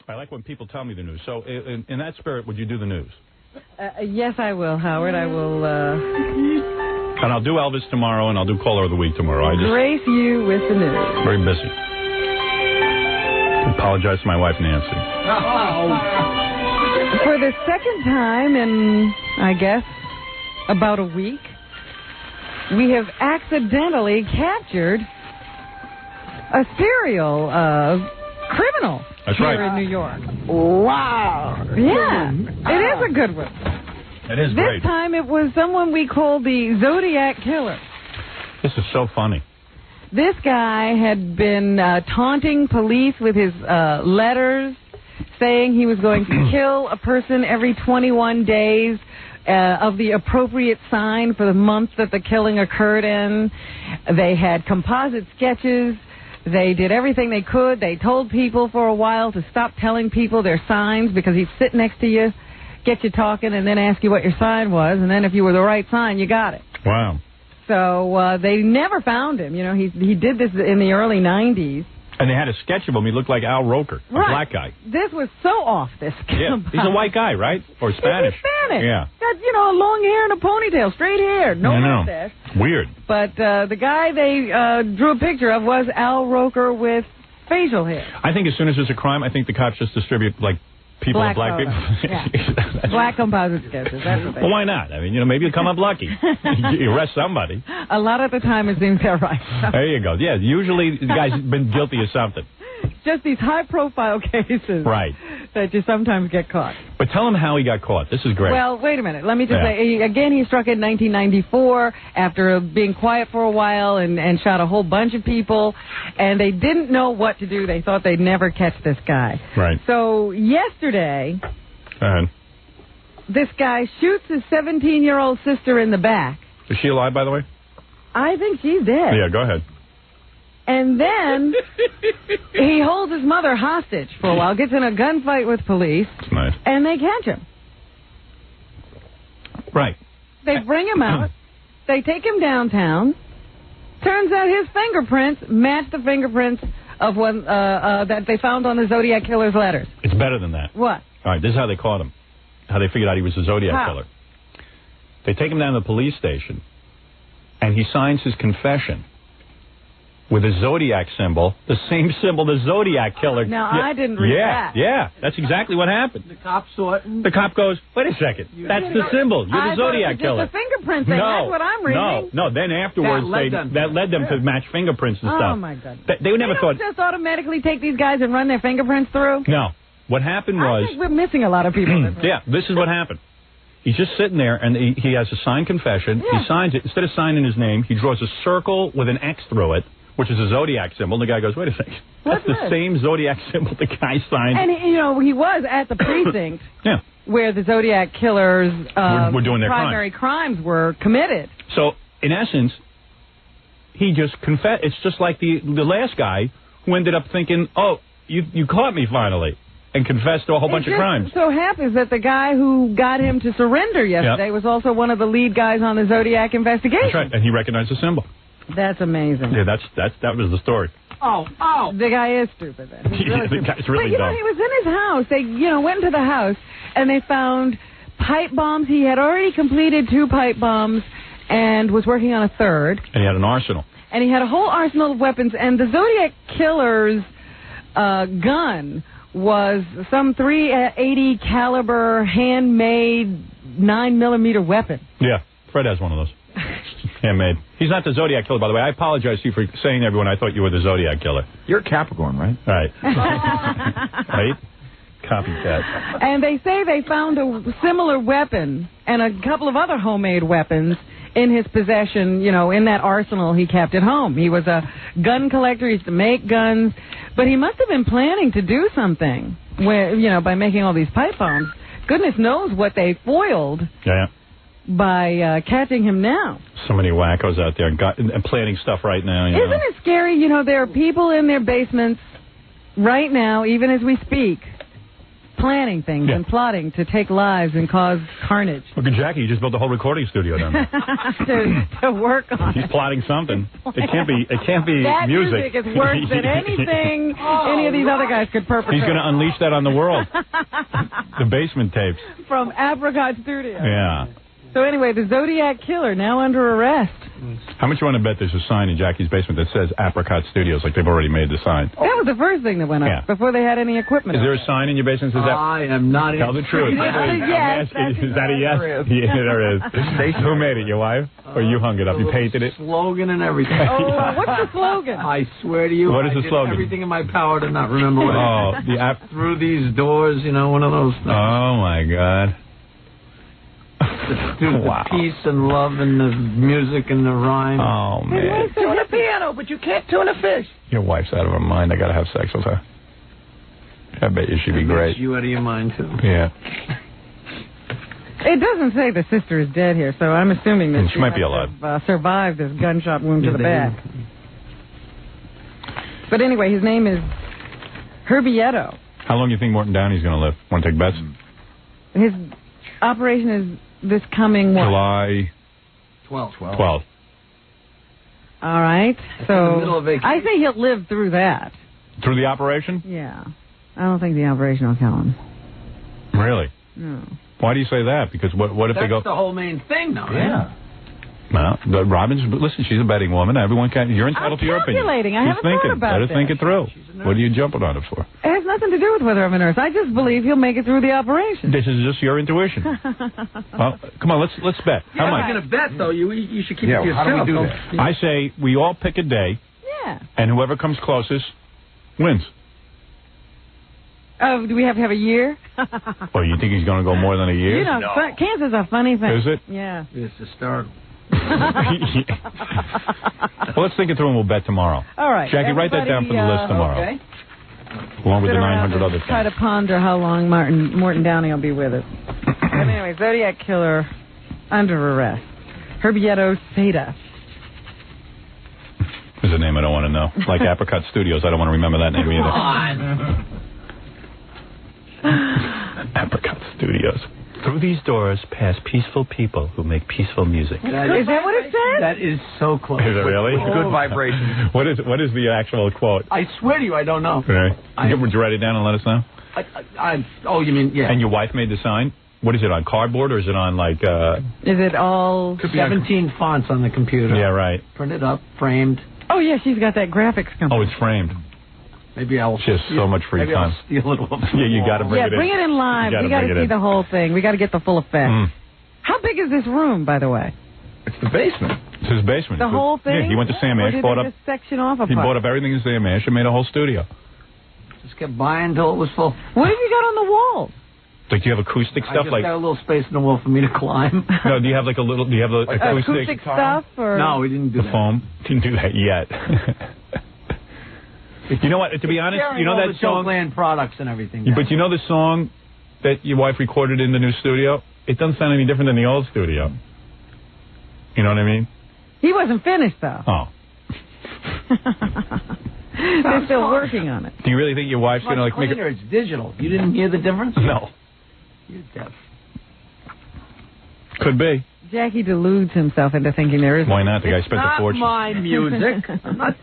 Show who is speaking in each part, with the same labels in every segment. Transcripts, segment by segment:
Speaker 1: I like when people tell me the news. So, in that spirit, would you do the news?
Speaker 2: Yes, I will, Howard. I will.
Speaker 1: And I'll do Elvis tomorrow, and I'll do Caller of the Week tomorrow. I just
Speaker 2: grace you with the news.
Speaker 1: Very busy. I apologize to my wife, Nancy.
Speaker 2: For the second time in, I guess, about a week, we have accidentally captured a serial criminal here in New York.
Speaker 3: Wow.
Speaker 2: Yeah, it is a good one.
Speaker 1: It is great.
Speaker 2: This time it was someone we called the Zodiac Killer.
Speaker 1: This is so funny.
Speaker 2: This guy had been taunting police with his letters, saying he was going to kill a person every 21 days of the appropriate sign for the month that the killing occurred in. They had composite sketches. They did everything they could. They told people for a while to stop telling people their signs because he'd sit next to you, get you talking, and then ask you what your sign was, and then if you were the right sign, you got it.
Speaker 1: Wow.
Speaker 2: So they never found him. You know, he did this in the early 90s.
Speaker 1: And they had a sketch of him. He looked like Al Roker, a black guy.
Speaker 2: This was so off this guy.
Speaker 1: Yeah, he's a white guy, right? Or Spanish.
Speaker 2: He's Hispanic.
Speaker 1: Yeah.
Speaker 2: Got, long hair and a ponytail, straight hair, no mustache.
Speaker 1: Weird.
Speaker 2: But the guy they drew a picture of was Al Roker with facial hair.
Speaker 1: I think as soon as there's a crime, I think the cops just distribute, like, people
Speaker 2: black
Speaker 1: people.
Speaker 2: Yeah. Black composite sketches. That's what they
Speaker 1: Well, why not? I mean, maybe you come up lucky. You arrest somebody.
Speaker 2: A lot of the time it seems they're right.
Speaker 1: There you go. Yeah, usually the guy's been guilty of something.
Speaker 2: Just these high-profile cases.
Speaker 1: Right.
Speaker 2: That you sometimes get caught.
Speaker 1: But tell him how he got caught. This is great.
Speaker 2: Well, wait a minute. Let me just say, again, he struck in 1994 after being quiet for a while and shot a whole bunch of people, and they didn't know what to do. They thought they'd never catch this guy.
Speaker 1: Right.
Speaker 2: So yesterday,
Speaker 1: Go ahead.
Speaker 2: this guy shoots his 17-year-old sister in the back.
Speaker 1: Is she alive, by the way?
Speaker 2: I think she's dead.
Speaker 1: Yeah, go ahead.
Speaker 2: And then he holds his mother hostage for a while, gets in a gunfight with police,
Speaker 1: Nice.
Speaker 2: and they catch him.
Speaker 1: Right.
Speaker 2: They bring him out. They take him downtown. Turns out his fingerprints match the fingerprints of one that they found on the Zodiac Killer's letters.
Speaker 1: It's better than that.
Speaker 2: What?
Speaker 1: All right, this is how they caught him. How they figured out he was the Zodiac Killer. They take him down to the police station, and he signs his confession with a Zodiac symbol, the same symbol the Zodiac Killer.
Speaker 2: Now, I didn't read that.
Speaker 1: Yeah, that's exactly what happened.
Speaker 3: The cop saw it.
Speaker 1: The cop goes, wait a second, that's the symbol. You're the Zodiac Killer.
Speaker 2: Just the fingerprints, that's what I'm reading.
Speaker 1: No, then afterwards, that led them to match fingerprints and stuff.
Speaker 2: Oh, my God.
Speaker 1: They never thought...
Speaker 2: just automatically take these guys and run their fingerprints through?
Speaker 1: No. What happened was...
Speaker 2: I think we're missing a lot of people.
Speaker 1: Yeah, this is what happened. He's just sitting there, and he has a signed confession.
Speaker 2: Yeah.
Speaker 1: He signs it. Instead of signing his name, he draws a circle with an X through it, which is a Zodiac symbol. And the guy goes, wait a second. That's the same Zodiac symbol the guy signed.
Speaker 2: And, he was at the precinct where the Zodiac Killer's
Speaker 1: were doing their
Speaker 2: primary crimes were committed.
Speaker 1: So, in essence, he just confessed. It's just like the last guy who ended up thinking, oh, you caught me finally, and confessed to a whole bunch of crimes.
Speaker 2: So happens that the guy who got him to surrender yesterday was also one of the lead guys on the Zodiac investigation.
Speaker 1: That's right, and he recognized the symbol.
Speaker 2: That's amazing.
Speaker 1: Yeah, that was the story.
Speaker 2: Oh. The guy is stupid then. He's really
Speaker 1: the guy's really
Speaker 2: but,
Speaker 1: dumb.
Speaker 2: he was in his house. They, went into the house, and they found pipe bombs. He had already completed 2 pipe bombs and was working on a third.
Speaker 1: And he had an arsenal.
Speaker 2: And he had a whole arsenal of weapons, and the Zodiac Killer's gun was some .380 caliber handmade 9mm weapon.
Speaker 1: Yeah, Fred has one of those. Handmade. He's not the Zodiac Killer, by the way. I apologize to you for saying to everyone I thought you were the Zodiac Killer.
Speaker 4: You're a Capricorn, right?
Speaker 1: Right. Right? Copycat.
Speaker 2: And they say they found a similar weapon and a couple of other homemade weapons in his possession, in that arsenal he kept at home. He was a gun collector. He used to make guns. But he must have been planning to do something where, by making all these pipe bombs. Goodness knows what they foiled by catching him now.
Speaker 1: So many wackos out there and planning stuff right now.
Speaker 2: Isn't it scary? There are people in their basements right now, even as we speak, planning things
Speaker 1: Yeah.
Speaker 2: and plotting to take lives and cause carnage.
Speaker 1: Look at Jackie. He just built a whole recording studio down there.
Speaker 2: to work on
Speaker 1: He's
Speaker 2: it.
Speaker 1: plotting something. It can't be
Speaker 2: That
Speaker 1: music.
Speaker 2: is worse than anything any of these other guys could perpetrate.
Speaker 1: He's going to unleash that on the world. The basement tapes.
Speaker 2: From Apricot Studio.
Speaker 1: Yeah.
Speaker 2: So anyway, the Zodiac Killer now under arrest.
Speaker 1: How much you want to bet there's a sign in Jackie's basement that says Apricot Studios, like they've already made the sign?
Speaker 2: That was the first thing that went up
Speaker 1: Yeah.
Speaker 2: before they had any equipment.
Speaker 1: Is there a sign in your basement that says that?
Speaker 3: I am not.
Speaker 1: Tell the truth.
Speaker 2: Yes,
Speaker 1: I'm asking, is that a yes?
Speaker 3: There is.
Speaker 1: Yeah, there is. Who made it? Your wife? Or you hung it up? You painted it?
Speaker 3: Slogan and everything.
Speaker 2: Oh, what's the slogan?
Speaker 3: I swear to you,
Speaker 1: What is
Speaker 3: I
Speaker 1: the
Speaker 3: did
Speaker 1: slogan?
Speaker 3: everything in my power to not remember what
Speaker 1: Oh,
Speaker 3: it is.
Speaker 1: the app.
Speaker 3: Through these doors, you know, one of those things.
Speaker 1: Oh, my God.
Speaker 3: The
Speaker 1: Wow.
Speaker 3: peace and love and the music and the rhyme.
Speaker 1: Oh, man.
Speaker 3: Tune a piano, but you can't tune a fish.
Speaker 1: Your wife's out of her mind. I got to have sex with her. I bet you she'd be great.
Speaker 3: You out of your mind, too.
Speaker 1: Yeah.
Speaker 2: It doesn't say the sister is dead here, so I'm assuming that
Speaker 1: And she might be alive.
Speaker 2: Survived this gunshot wound to the back. But anyway, his name is Herbieto.
Speaker 1: How long do you think Morton Downey's going to live? Want to take bets?
Speaker 2: His operation is this coming what?
Speaker 1: July
Speaker 3: 12.
Speaker 1: 12th.
Speaker 2: All right.
Speaker 3: in the middle of
Speaker 2: So
Speaker 3: vacation.
Speaker 2: I think he'll live through that.
Speaker 1: Through the operation?
Speaker 2: Yeah. I don't think the operation will kill him.
Speaker 1: Really?
Speaker 2: No.
Speaker 1: Why do you say that? Because what if
Speaker 3: That's
Speaker 1: they go...
Speaker 3: the whole main thing, though. Yeah.
Speaker 1: No, Robin's, listen, she's a betting woman. Everyone can. You're entitled to your opinion.
Speaker 2: calculating. I
Speaker 1: She's
Speaker 2: haven't thought
Speaker 1: thinking.
Speaker 2: about
Speaker 1: Let her
Speaker 2: that.
Speaker 1: think it through. What are you jumping on it for?
Speaker 2: It has nothing to do with whether I'm a nurse. I just believe he'll make it through the operation.
Speaker 1: This is just your intuition. Well, come on, let's bet. How
Speaker 3: If
Speaker 1: much?
Speaker 3: you're going to bet, though, you should keep it to
Speaker 4: Yeah, how
Speaker 3: yourself.
Speaker 4: do we do
Speaker 3: Don't-
Speaker 4: that?
Speaker 1: I say we all pick a day,
Speaker 2: Yeah.
Speaker 1: and whoever comes closest wins.
Speaker 2: Oh, do we have to have a year?
Speaker 1: Well, you think he's going to go more than a year?
Speaker 2: You know, cancer's a funny thing.
Speaker 1: Is it?
Speaker 2: Yeah.
Speaker 3: It's hysterical.
Speaker 1: Well, let's think it through and we'll bet tomorrow.
Speaker 2: All right.
Speaker 1: Jackie, write that down for the list tomorrow,
Speaker 3: Okay.
Speaker 1: along with
Speaker 2: Sit
Speaker 1: the
Speaker 2: around
Speaker 1: 900
Speaker 2: and
Speaker 1: other
Speaker 2: try to
Speaker 1: things.
Speaker 2: ponder how long Morton Downey will be with us. But anyway, Zodiac Killer under arrest. Herbieto Seda.
Speaker 1: There's a name I don't want to know. Like Apricot Studios, I don't want to remember that name either. Apricot Studios.
Speaker 5: Through these doors pass peaceful people who make peaceful music.
Speaker 2: Is that what it says?
Speaker 3: That is so close.
Speaker 1: Is it really?
Speaker 4: Good vibrations.
Speaker 1: What is the actual quote?
Speaker 3: I swear to you, I don't know.
Speaker 1: Right. Would you write it down and let us know?
Speaker 3: Oh, you mean, yeah.
Speaker 1: And your wife made the sign? What is it, on cardboard or is it on like...
Speaker 2: Is it all...
Speaker 3: 17 fonts on the computer.
Speaker 1: Yeah, right.
Speaker 3: Printed up, framed.
Speaker 2: Oh, yeah, she's got that graphics company.
Speaker 1: Oh, it's framed.
Speaker 3: Maybe I'll...
Speaker 1: She has so much free
Speaker 3: maybe
Speaker 1: time.
Speaker 3: I'll steal it off.
Speaker 1: Yeah, you got to bring
Speaker 2: Yeah,
Speaker 1: it in.
Speaker 2: bring it in live.
Speaker 1: You
Speaker 2: We got to
Speaker 1: bring it
Speaker 2: see
Speaker 1: in.
Speaker 2: the whole thing. We got to get the full effect.
Speaker 1: Mm.
Speaker 2: How big is this room, by the way?
Speaker 4: It's the basement.
Speaker 1: It's his basement.
Speaker 2: The whole thing?
Speaker 1: Yeah, he went to Sam
Speaker 2: Or
Speaker 1: Ash,
Speaker 2: did
Speaker 1: bought
Speaker 2: they
Speaker 1: up...
Speaker 2: just section off a
Speaker 1: He
Speaker 2: part?
Speaker 1: bought up everything in Sam Ash and made a whole studio.
Speaker 3: Just kept buying until it was full.
Speaker 2: What have you got on the walls?
Speaker 1: Like, do you have acoustic
Speaker 3: I
Speaker 1: stuff?
Speaker 3: just
Speaker 1: Like,
Speaker 3: got a little space in the wall for me to climb.
Speaker 1: no, do you have like a little? Do you have the
Speaker 2: Acoustic stuff? Or?
Speaker 3: No, we didn't do
Speaker 1: the
Speaker 3: that.
Speaker 1: foam? Didn't do that yet. You know what? To be honest, you know
Speaker 3: all
Speaker 1: that
Speaker 3: the
Speaker 1: song.
Speaker 3: Jokeland products and everything.
Speaker 1: But you know the song that your wife recorded in the new studio? It doesn't sound any different than the old studio. You know what I mean?
Speaker 2: He wasn't finished, though.
Speaker 1: Oh.
Speaker 2: They're still working on it.
Speaker 1: Do you really think your wife's
Speaker 3: It's much
Speaker 1: gonna like make
Speaker 3: cleaner.
Speaker 1: it?
Speaker 3: It's digital. You didn't hear the difference?
Speaker 1: No.
Speaker 3: You're deaf.
Speaker 1: Could be.
Speaker 2: Jackie deludes himself into thinking there is.
Speaker 1: Why not? The guy
Speaker 3: It's
Speaker 1: spent a
Speaker 3: not
Speaker 1: fortune.
Speaker 3: my music. I'm not.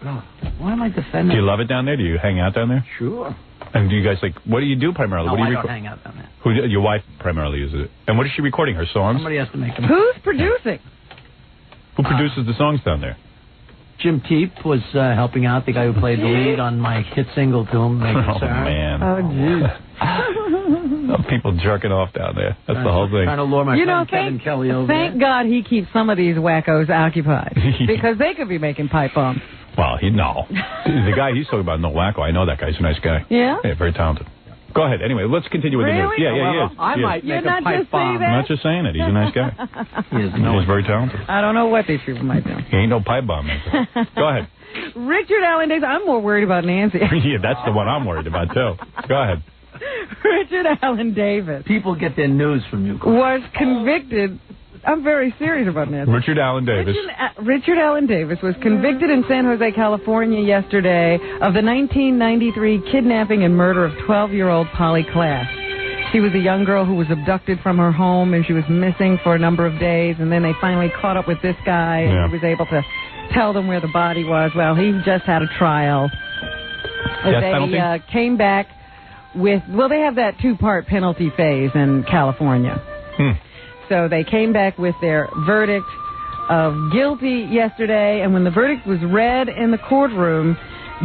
Speaker 3: Oh, why am I defending?
Speaker 1: Do you love it down there? Do you hang out down there?
Speaker 3: Sure.
Speaker 1: And do you guys like? What do you do primarily?
Speaker 3: No,
Speaker 1: what do you
Speaker 3: I don't hang out down there.
Speaker 1: Who? Your wife primarily uses it. And what is she recording? Her songs?
Speaker 3: Somebody has to make them.
Speaker 2: Who's producing?
Speaker 1: Who produces the songs down there?
Speaker 3: Jim Teep was helping out, the guy who played the lead on my hit single to him. Make
Speaker 1: Oh
Speaker 3: It Sound.
Speaker 1: man.
Speaker 2: Oh, jeez.
Speaker 1: People jerking off down there. That's the whole thing.
Speaker 3: Trying to lure my
Speaker 2: You know,
Speaker 3: friend Kevin Kelly over
Speaker 2: thank
Speaker 3: there.
Speaker 2: God he keeps some of these wackos occupied. Because they could be making pipe bombs.
Speaker 1: Well, no. The guy he's talking about, no wacko. I know that guy. He's a nice guy.
Speaker 2: Yeah?
Speaker 1: Yeah, very talented. Go ahead. Anyway, let's continue with the news.
Speaker 2: Really?
Speaker 1: Yeah, he is.
Speaker 3: I
Speaker 1: He is.
Speaker 3: might
Speaker 2: You're
Speaker 3: make a
Speaker 2: not
Speaker 3: pipe
Speaker 2: just saying
Speaker 3: bomb.
Speaker 2: that?
Speaker 1: I'm not just saying it. He's a nice guy.
Speaker 3: He is
Speaker 1: He's very talented.
Speaker 2: I don't know what these people might do.
Speaker 1: He ain't no pipe bomb maker. Go ahead.
Speaker 2: Richard Allen Davis. I'm more worried about Nancy.
Speaker 1: Yeah, that's the one I'm worried about, too. Go ahead.
Speaker 2: Richard Allen Davis
Speaker 3: People get their news from you.
Speaker 2: was convicted I'm very serious about Nancy.
Speaker 1: Richard Allen Davis.
Speaker 2: Richard Allen Davis was convicted in San Jose, California yesterday of the 1993 kidnapping and murder of 12-year-old Polly Klaas. She was a young girl who was abducted from her home, and she was missing for a number of days, and then they finally caught up with this guy, and he was able to tell them where the body was. Well, he just had a trial. They came back with, they have that two-part penalty phase in California. So they came back with their verdict of guilty yesterday, and when the verdict was read in the courtroom,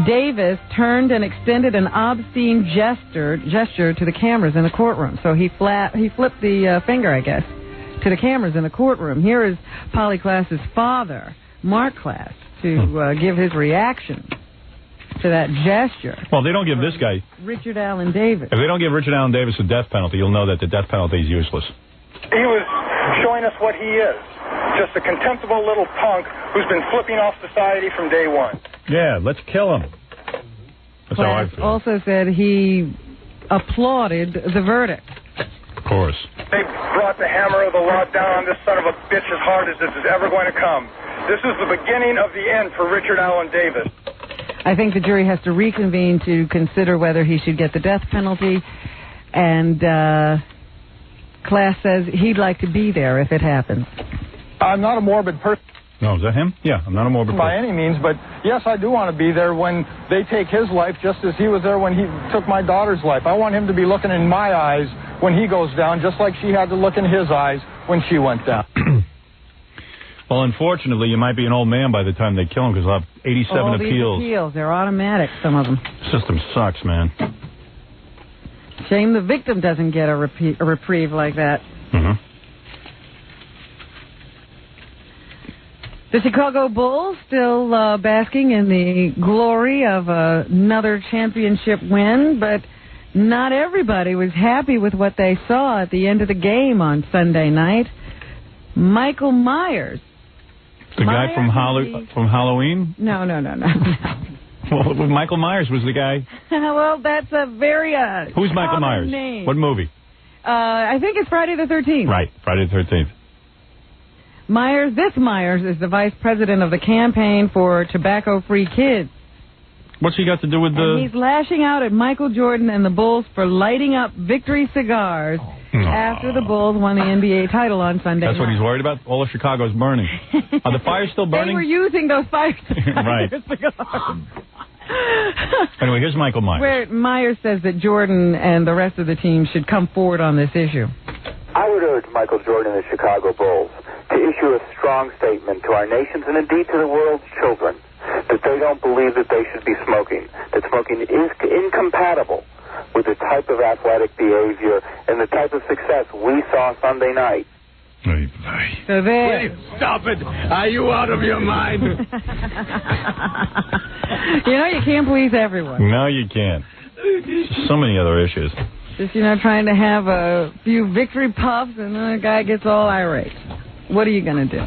Speaker 2: Davis turned and extended an obscene gesture to the cameras in the courtroom. So he flipped the finger, I guess, to the cameras in the courtroom. Here is Polly Klaas's father, Mark Klaas, to give his reaction to that gesture.
Speaker 1: Well, they don't give this guy...
Speaker 2: Richard Allen Davis.
Speaker 1: If they don't give Richard Allen Davis a death penalty, you'll know that the death penalty is useless.
Speaker 6: He was showing us what he is. Just a contemptible little punk who's been flipping off society from day one.
Speaker 1: Yeah, let's kill him. That's how I feel.
Speaker 2: Also said he applauded the verdict.
Speaker 1: Of course.
Speaker 6: They brought the hammer of the law down on this son of a bitch as hard as this is ever going to come. This is the beginning of the end for Richard Allen Davis.
Speaker 2: I think the jury has to reconvene to consider whether he should get the death penalty, and Klaas says he'd like to be there if it happens.
Speaker 7: I'm not a morbid person.
Speaker 1: No, is that him? Yeah, I'm not a morbid person.
Speaker 7: By any means, but yes, I do want to be there when they take his life, just as he was there when he took my daughter's life. I want him to be looking in my eyes when he goes down, just like she had to look in his eyes when she went down.
Speaker 1: Well, unfortunately, you might be an old man by the time they kill him, because he'll have 87
Speaker 2: all
Speaker 1: appeals.
Speaker 2: These appeals, they're automatic, some of them.
Speaker 1: The system sucks, man.
Speaker 2: Shame the victim doesn't get a reprieve like that.
Speaker 1: Mm-hmm.
Speaker 2: The Chicago Bulls still basking in the glory of another championship win, but not everybody was happy with what they saw at the end of the game on Sunday night. Michael Myers.
Speaker 1: The guy from Halloween?
Speaker 2: No.
Speaker 1: Well, Michael Myers was the guy.
Speaker 2: Well, that's a very
Speaker 1: Who's Michael Myers?
Speaker 2: name.
Speaker 1: What movie?
Speaker 2: I think it's Friday the 13th.
Speaker 1: Right, Friday the 13th.
Speaker 2: Myers is the vice president of the campaign for tobacco-free kids.
Speaker 1: What's he got to do with the...
Speaker 2: And he's lashing out at Michael Jordan and the Bulls for lighting up victory cigars after the Bulls won the NBA title on Sunday
Speaker 1: That's
Speaker 2: night.
Speaker 1: what he's worried about? All of Chicago's burning. Are the fires still burning?
Speaker 2: They were using those fire
Speaker 1: Right.
Speaker 2: cigars.
Speaker 1: Anyway, here's Michael Myers.
Speaker 2: Where Myers says that Jordan and the rest of the team should come forward on this issue.
Speaker 8: I would urge Michael Jordan and the Chicago Bulls to issue a strong statement to our nations and indeed to the world's children that they don't believe that they should be smoking, that smoking is incompatible with the type of athletic behavior and the type of success we saw Sunday night.
Speaker 2: So there.
Speaker 3: Please stop it. Are you out of your mind?
Speaker 2: You can't please everyone.
Speaker 1: No, you can't. There's so many other issues.
Speaker 2: Just, trying to have a few victory puffs and then the guy gets all irate. What are you going to do?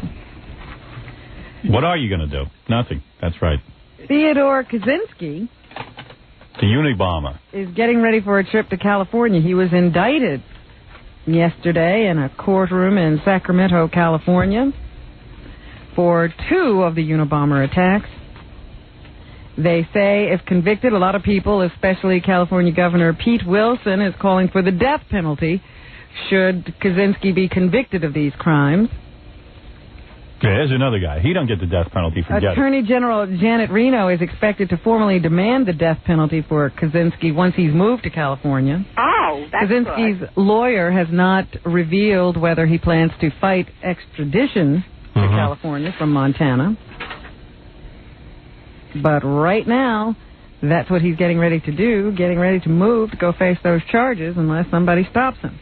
Speaker 1: What are you going to do? Nothing. That's right.
Speaker 2: Theodore Kaczynski,
Speaker 1: the Unabomber,
Speaker 2: is getting ready for a trip to California. He was indicted yesterday in a courtroom in Sacramento, California, for 2 of the Unabomber attacks. They say, if convicted, a lot of people, especially California Governor Pete Wilson, is calling for the death penalty should Kaczynski be convicted of these crimes.
Speaker 1: Yeah, there's another guy. He don't get the death penalty. Forget it.
Speaker 2: Attorney General Janet Reno is expected to formally demand the death penalty for Kaczynski once he's moved to California.
Speaker 9: Oh, that's
Speaker 2: Kaczynski's
Speaker 9: good.
Speaker 2: lawyer has not revealed whether he plans to fight extradition to California from Montana. But right now, that's what he's getting ready to do, getting ready to move to go face those charges unless somebody stops him.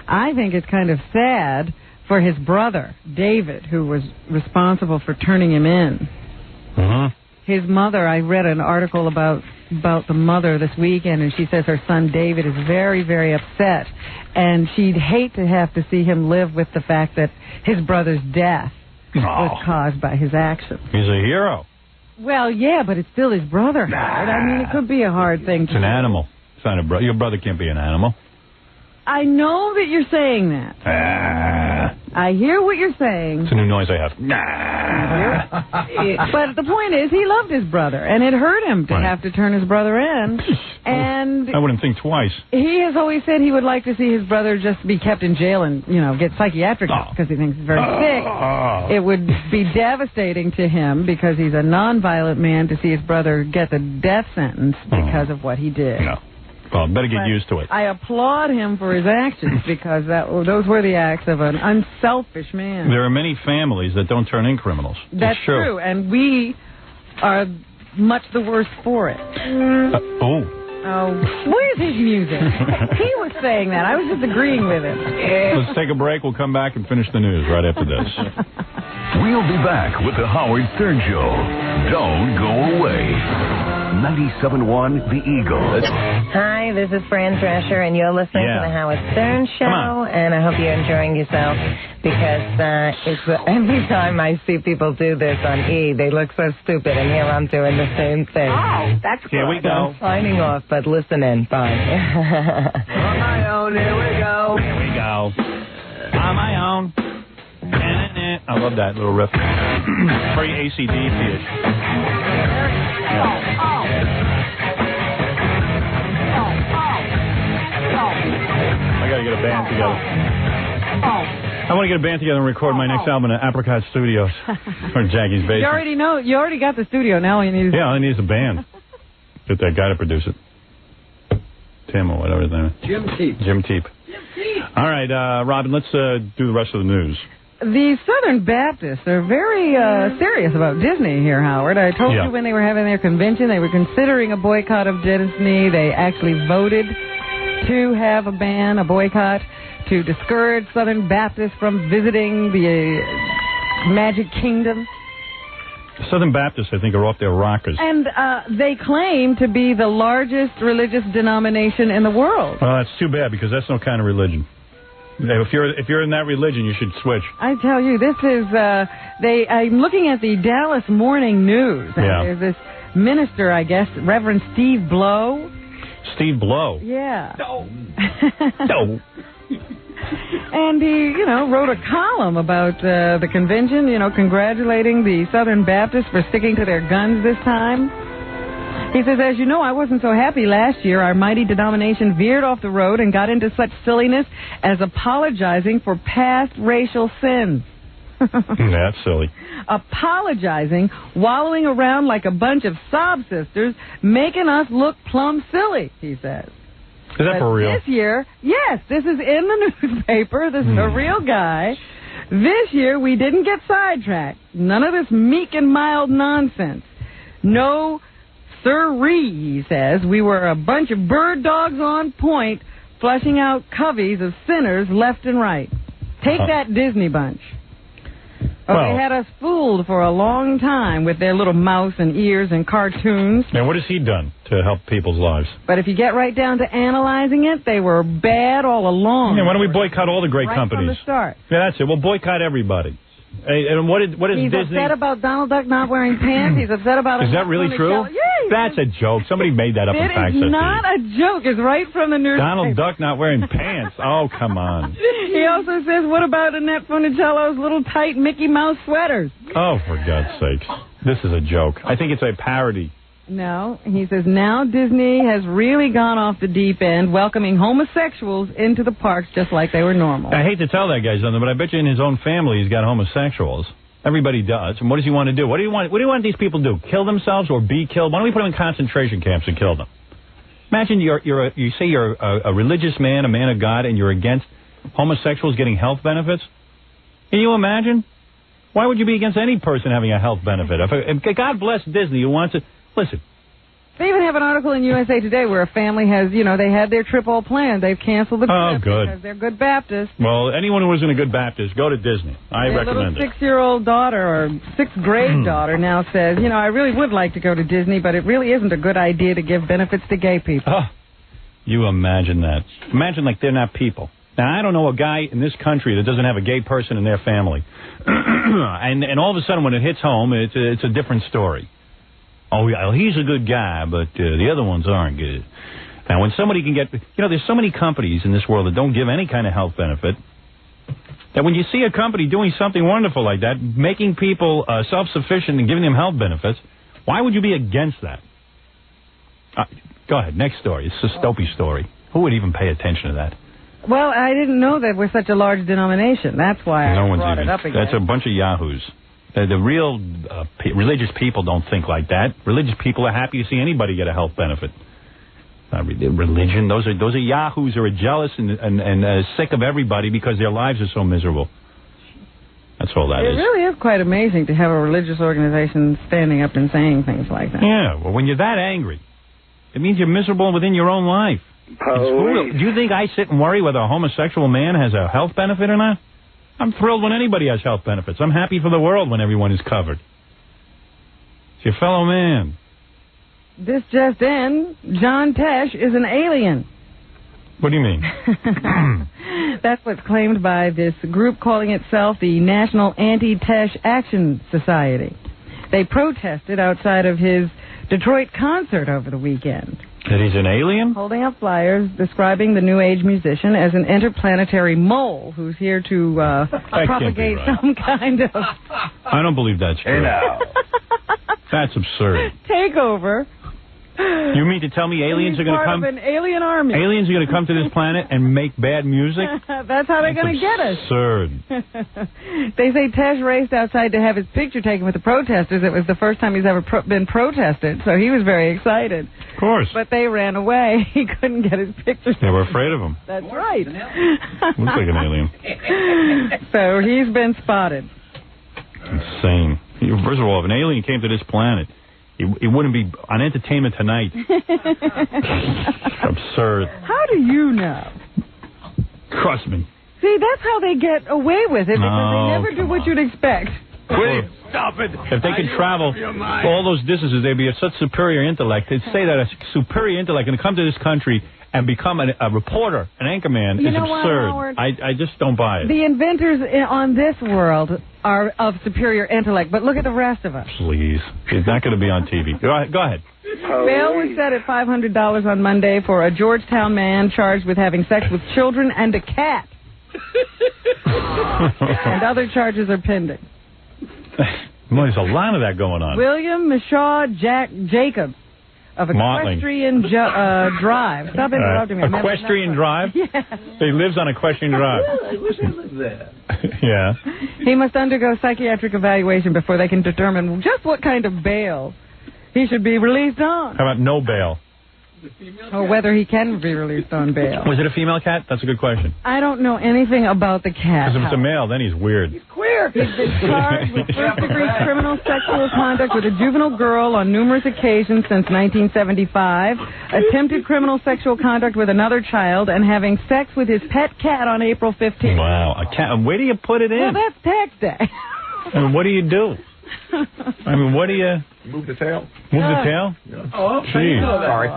Speaker 2: I think it's kind of sad for his brother, David, who was responsible for turning him in. His mother, I read an article about the mother this weekend, and she says her son David is very, very upset, and she'd hate to have to see him live with the fact that his brother's death was caused by his actions.
Speaker 1: He's a hero.
Speaker 2: Well, yeah, but it's still his brother, Howard. I mean, it could be a hard thing to do.
Speaker 1: It's an animal. It's not a brother. Your brother can't be an animal.
Speaker 2: I know that you're saying that. I hear what you're saying.
Speaker 1: It's a new noise I have. Nah.
Speaker 2: But the point is, he loved his brother, and it hurt him to have to turn his brother in. And
Speaker 1: I wouldn't think twice.
Speaker 2: he has always said he would like to see his brother just be kept in jail and, get psychiatric help because he thinks he's very sick. It would be devastating to him because he's a nonviolent man to see his brother get the death sentence because of what he did.
Speaker 1: No. Well, better get used to it.
Speaker 2: I applaud him for his actions because those were the acts of an unselfish man.
Speaker 1: There are many families that don't turn in criminals.
Speaker 2: That's true, and we are much the worse for it. Where's his music? He was saying that. I was just agreeing with him.
Speaker 1: Let's take a break. We'll come back and finish the news right after this.
Speaker 9: We'll be back with the Howard Stern Show. Don't go away. 97.1 The Eagle.
Speaker 10: Hi, this is Fran Drescher, and you're listening to the Howard Stern Show, and I hope you're enjoying yourself because every time I see people do this on E, they look so stupid, and here I'm doing the same thing.
Speaker 2: Oh, that's good.
Speaker 1: Here we go.
Speaker 10: I'm signing off, but listen in. Bye.
Speaker 3: On my own, here we go.
Speaker 1: Here we go. On my own. I love that little riff. Very AC/DC-ish. I got to get a band together. I want to get a band together and record my next album at Apricot Studios or Jackie's Basement.
Speaker 2: You already got the studio. Now you need.
Speaker 1: Yeah, all I need is a band. Get that guy to produce it. Tim or whatever his name is. Jim Teep. All right, Robin, let's do the rest of the news.
Speaker 2: The Southern Baptists are very serious about Disney here, Howard. I told you when they were having their convention, they were considering a boycott of Disney. They actually voted to have a ban, a boycott, to discourage Southern Baptists from visiting the Magic Kingdom.
Speaker 1: Southern Baptists, I think, are off their rockers.
Speaker 2: And they claim to be the largest religious denomination in the world.
Speaker 1: Well, that's too bad because that's no kind of religion. If you're in that religion, you should switch.
Speaker 2: I tell you, this is I'm looking at the Dallas Morning News. And there's this minister, I guess, Reverend Steve Blow.
Speaker 1: Steve Blow.
Speaker 2: Yeah.
Speaker 1: No.
Speaker 2: And he, wrote a column about the convention, congratulating the Southern Baptists for sticking to their guns this time. He says, as you know, I wasn't so happy last year. Our mighty denomination veered off the road and got into such silliness as apologizing for past racial sins.
Speaker 1: That's silly.
Speaker 2: Apologizing, wallowing around like a bunch of sob sisters, making us look plumb silly, he says.
Speaker 1: Is that for real?
Speaker 2: This year, yes, this is in the newspaper. This is a real guy. This year, we didn't get sidetracked. None of this meek and mild nonsense. No sirree, he says. We were a bunch of bird dogs on point, flushing out coveys of sinners left and right. Take that Disney bunch. They had us fooled for a long time with their little mouth and ears and cartoons.
Speaker 1: And what has he done to help people's lives?
Speaker 2: But if you get right down to analyzing it, they were bad all along.
Speaker 1: Yeah, why don't we boycott all the great companies?
Speaker 2: Right from the start.
Speaker 1: Yeah, that's it. We'll boycott everybody. And what is
Speaker 2: He's
Speaker 1: Disney?
Speaker 2: upset about Donald Duck not wearing pants. He's upset about...
Speaker 1: Is that really true? That's a joke. Somebody made that up in fact.
Speaker 2: It is not a joke. It's right from the newspaper.
Speaker 1: Donald Duck not wearing pants. Oh, come on.
Speaker 2: He also says, what about Annette Funicello's little tight Mickey Mouse sweaters?
Speaker 1: Oh, for God's sakes. This is a joke. I think it's a parody.
Speaker 2: No, he says now Disney has really gone off the deep end, welcoming homosexuals into the parks just like they were normal.
Speaker 1: I hate to tell that guy something, but I bet you in his own family he's got homosexuals. Everybody does. And what does he want to do? What do you want these people to do? Kill themselves or be killed? Why don't we put them in concentration camps and kill them? Imagine you say you're a religious man, a man of God, and you're against homosexuals getting health benefits. Can you imagine? Why would you be against any person having a health benefit? If God bless Disney who wants it. Listen.
Speaker 2: They even have an article in USA Today where a family has, they had their trip all planned. They've canceled the trip because they're good Baptists.
Speaker 1: Well, anyone who isn't a good Baptist, go to Disney. I recommend it.
Speaker 2: Their little 6-year-old daughter or 6th grade daughter now says, I really would like to go to Disney, but it really isn't a good idea to give benefits to gay people.
Speaker 1: Oh, you imagine that. Imagine like they're not people. Now, I don't know a guy in this country that doesn't have a gay person in their family. and all of a sudden when it hits home, it's a different story. Oh, yeah, he's a good guy, but the other ones aren't good. Now, when somebody can get... there's so many companies in this world that don't give any kind of health benefit. that when you see a company doing something wonderful like that, making people self-sufficient and giving them health benefits, why would you be against that? Go ahead, next story. It's a Stopey story. Who would even pay attention to that?
Speaker 2: Well, I didn't know that we're such a large denomination. That's why I brought it up again.
Speaker 1: That's a bunch of yahoos. The real religious people don't think like that. Religious people are happy to see anybody get a health benefit. Religion, those are yahoos who are jealous and sick of everybody because their lives are so miserable. That's all that is.
Speaker 2: It really is quite amazing to have a religious organization standing up and saying things like that.
Speaker 1: Yeah, well, when you're that angry, it means you're miserable within your own life. Do you think I sit and worry whether a homosexual man has a health benefit or not? I'm thrilled when anybody has health benefits. I'm happy for the world when everyone is covered. It's your fellow man.
Speaker 2: This just in, John Tesh is an alien.
Speaker 1: What do you mean?
Speaker 2: That's what's claimed by this group calling itself the National Anti-Tesh Action Society. They protested outside of his Detroit concert over the weekend.
Speaker 1: That he's an alien?
Speaker 2: Holding up flyers describing the New Age musician as an interplanetary mole who's here to propagate some kind of...
Speaker 1: I don't believe that's true. That's absurd.
Speaker 2: Takeover.
Speaker 1: You mean to tell me aliens are going to come?
Speaker 2: Part of an alien army.
Speaker 1: Aliens are going to come to this planet and make bad music?
Speaker 2: That's how they're going to get us.
Speaker 1: Absurd.
Speaker 2: They say Tesh raced outside to have his picture taken with the protesters. It was the first time he's ever been protested, so he was very excited.
Speaker 1: Of course.
Speaker 2: But they ran away. He couldn't get his picture taken.
Speaker 1: They were afraid of him.
Speaker 2: That's right.
Speaker 1: Looks like an alien.
Speaker 2: So he's been spotted.
Speaker 1: Insane. First of all, if an alien came to this planet, it wouldn't be on Entertainment Tonight. Absurd.
Speaker 2: How do you know?
Speaker 1: Trust me.
Speaker 2: See, that's how they get away with it, because they never do what you'd expect.
Speaker 1: Stop it. If they could travel all those distances, they'd be of such superior intellect. They'd say that a superior intellect can come to this country and become a reporter, an anchorman, is absurd.
Speaker 2: What,
Speaker 1: I just don't buy it.
Speaker 2: The inventors on this world are of superior intellect, but look at the rest of us.
Speaker 1: Please. It's not going to be on TV. Go ahead.
Speaker 2: Bail was set at $500 on Monday for a Georgetown man charged with having sex with children and a cat. And other charges are pending.
Speaker 1: Well, there's a lot of that going on.
Speaker 2: William Mishaw Jacobs of Equestrian Drive. Stop interrupting me.
Speaker 1: Equestrian Drive?
Speaker 2: Yes.
Speaker 1: He lives on Equestrian Drive.
Speaker 3: I wish I lived there.
Speaker 1: Yeah.
Speaker 2: He must undergo psychiatric evaluation before they can determine just what kind of bail he should be released on.
Speaker 1: How about no bail?
Speaker 2: Or whether he can be released on bail.
Speaker 1: Was it a female cat? That's a good question.
Speaker 2: I don't know anything about the cat.
Speaker 1: Because if it's a male, then he's weird.
Speaker 2: He's queer. He's been charged with first-degree criminal sexual conduct with a juvenile girl on numerous occasions since 1975, attempted criminal sexual conduct with another child, and having sex with his pet cat on April 15th.
Speaker 1: Wow. A cat. Where do you put it in?
Speaker 2: Well, that's tax day.
Speaker 1: I mean, what do you do? I mean, what do you...
Speaker 4: Move the tail.
Speaker 1: Move the tail?
Speaker 4: Oh,
Speaker 1: Jeez.
Speaker 4: Sorry.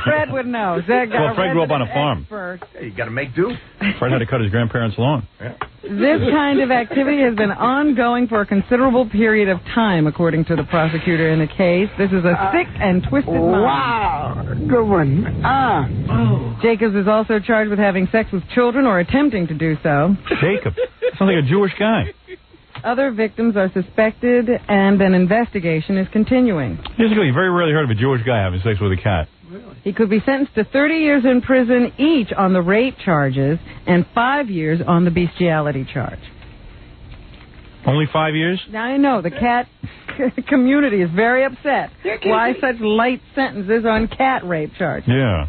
Speaker 2: Fred would know.
Speaker 1: Well, Fred grew up on a farm.
Speaker 4: Hey, you got to make do.
Speaker 1: Fred had to cut his grandparents' lawn.
Speaker 4: Yeah.
Speaker 2: This kind of activity has been ongoing for a considerable period of time, according to the prosecutor in the case. This is a sick and twisted mind.
Speaker 11: Wow, good one.
Speaker 2: Jacobs is also charged with having sex with children or attempting to do so.
Speaker 1: Jacob. Sounds like a Jewish guy.
Speaker 2: Other victims are suspected, and an investigation is continuing.
Speaker 1: You very rarely heard of a Jewish guy having sex with a cat.
Speaker 2: Really? He could be sentenced to 30 years in prison each on the rape charges and 5 years on the bestiality charge.
Speaker 1: Only 5 years?
Speaker 2: Now, I know the cat community is very upset. Why such light sentences on cat rape charges?
Speaker 1: Yeah.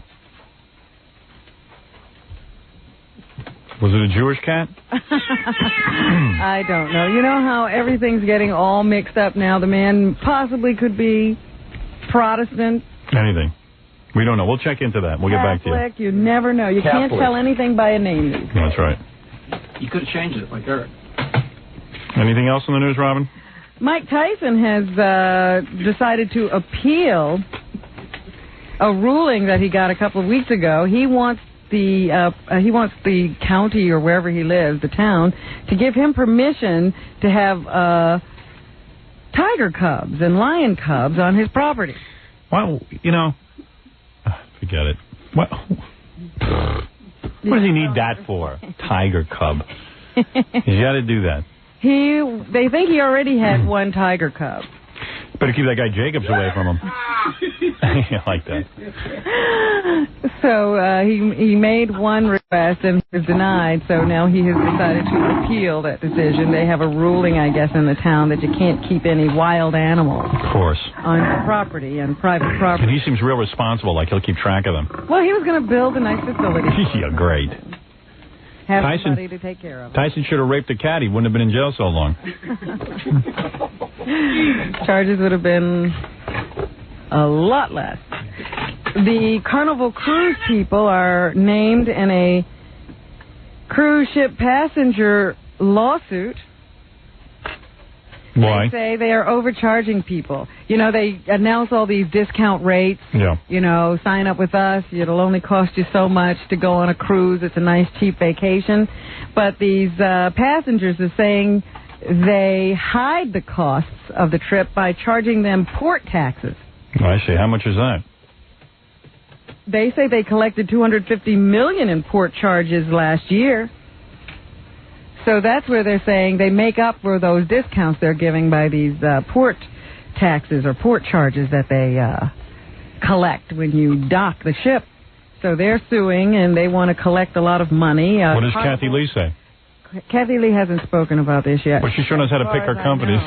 Speaker 1: Was it a Jewish cat?
Speaker 2: I don't know. You know how everything's getting all mixed up now? The man possibly could be Protestant.
Speaker 1: Anything. We don't know. We'll check into that. We'll get back to you.
Speaker 2: Catholic. You never know. You can't tell anything by a name these days.
Speaker 1: That's right.
Speaker 3: You could have changed it, like Eric.
Speaker 1: Anything else in the news, Robin?
Speaker 2: Mike Tyson has decided to appeal a ruling that he got a couple of weeks ago. He wants the county or wherever he lives, the town, to give him permission to have tiger cubs and lion cubs on his property.
Speaker 1: Well, forget it. What does he need that for? Tiger cub. He's got to do that.
Speaker 2: They think he already had one tiger cub.
Speaker 1: Better keep that guy Jacobs away from him. I like that.
Speaker 2: So he made one request and was denied, so now he has decided to appeal that decision. They have a ruling, I guess, in the town that you can't keep any wild animals.
Speaker 1: Of course.
Speaker 2: On property, on private property.
Speaker 1: And he seems real responsible, like he'll keep track of them.
Speaker 2: Well, he was going to build a nice facility.
Speaker 1: Yeah, great.
Speaker 2: Have somebody to take care of him.
Speaker 1: Tyson should have raped a cat. He wouldn't have been in jail so long.
Speaker 2: Charges would have been a lot less. The Carnival Cruise people are named in a cruise ship passenger lawsuit.
Speaker 1: Why?
Speaker 2: They say they are overcharging people. You know, they announce all these discount rates.
Speaker 1: Yeah.
Speaker 2: You know, sign up with us. It'll only cost you so much to go on a cruise. It's a nice, cheap vacation. But these passengers are saying they hide the costs of the trip by charging them port taxes.
Speaker 1: Oh, I see. How much is that?
Speaker 2: They say they collected $250 million in port charges last year. So that's where they're saying they make up for those discounts they're giving by these port taxes or port charges that they collect when you dock the ship. So they're suing, and they want to collect a lot of money.
Speaker 1: What does Kathy Lee say?
Speaker 2: Kathy Lee hasn't spoken about this yet.
Speaker 1: Well, she sure knows how to pick her companies.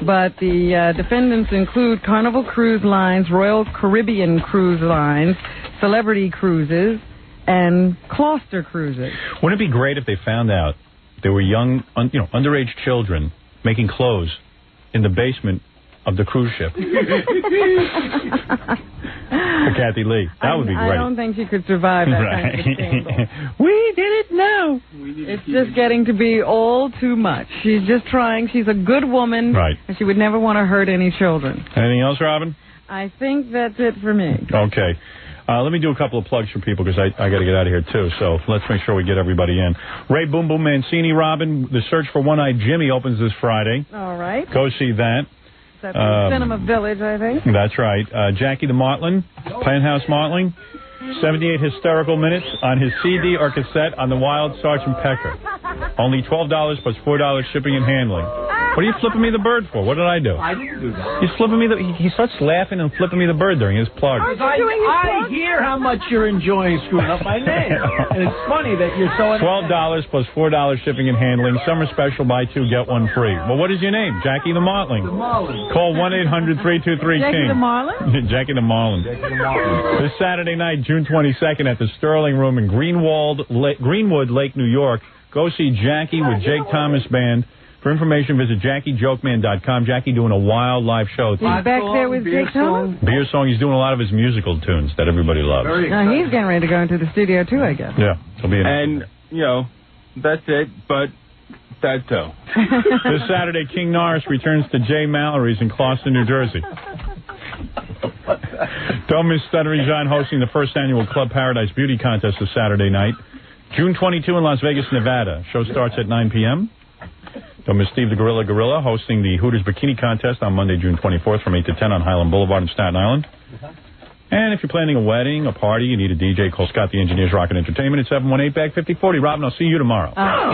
Speaker 2: But the defendants include Carnival Cruise Lines, Royal Caribbean Cruise Lines, Celebrity Cruises, and Gloucester Cruises.
Speaker 1: Wouldn't it be great if they found out there were young, underage children making clothes in the basement of the cruise ship? For Kathy Lee. That would be great.
Speaker 2: I don't think she could survive that kind of a scandal.
Speaker 1: We did it now.
Speaker 2: It's just getting to be all too much. She's just trying. She's a good woman.
Speaker 1: Right.
Speaker 2: And she would never want to hurt any children.
Speaker 1: Anything else, Robin?
Speaker 2: I think that's it for me.
Speaker 1: Okay. Let me do a couple of plugs for people because I got to get out of here, too. So let's make sure we get everybody in. Ray Boom Boom Mancini, Robin, The Search for One-Eyed Jimmy opens this Friday.
Speaker 2: All right.
Speaker 1: Go see that.
Speaker 2: That's in Cinema Village, I think.
Speaker 1: That's right. Jackie the Martling, Penthouse Martling, 78 hysterical minutes on his CD or cassette on the Wild Sergeant Pecker. Only $12 plus $4 shipping and handling. What are you flipping me the bird for? What did I do?
Speaker 3: I didn't do that.
Speaker 1: He's flipping me he starts laughing and flipping me the bird during his plug.
Speaker 3: I hear how much you're enjoying screwing up my name. And it's funny that you're so...
Speaker 1: $12 plus $4 shipping and handling. Summer special, buy two, get one free. Well, what is your name? Jackie the Martling.
Speaker 3: The Marlin.
Speaker 1: Call 1-800-323-KING.
Speaker 2: Jackie the Marlin?
Speaker 1: Jackie the Marlin. This Saturday night, June 22nd, at the Sterling Room in Greenwood, Lake, New York. Go see Jackie with Jake Thomas Band. For information, visit JackieJokeman.com. Jackie doing a wild live show.
Speaker 2: He's back there with Jake Thomas?
Speaker 1: Beer song. He's doing a lot of his musical tunes that everybody loves.
Speaker 2: Now, he's getting ready to go into the studio, too, I guess.
Speaker 1: Yeah. He'll be in.
Speaker 12: And, that's it, but that's so.
Speaker 1: This Saturday, King Norris returns to Jay Mallory's in Clawson, New Jersey. Don't miss Stuttering John hosting the first annual Club Paradise Beauty Contest this Saturday night. June 22 in Las Vegas, Nevada. Show starts at 9 p.m. Don't miss Steve the Gorilla hosting the Hooters Bikini Contest on Monday, June 24th from 8 to 10 on Highland Boulevard in Staten Island. And if you're planning a wedding, a party, you need a DJ, call Scott the Engineer's Rocket Entertainment at 718-BAG-5040. Robin, I'll see you tomorrow.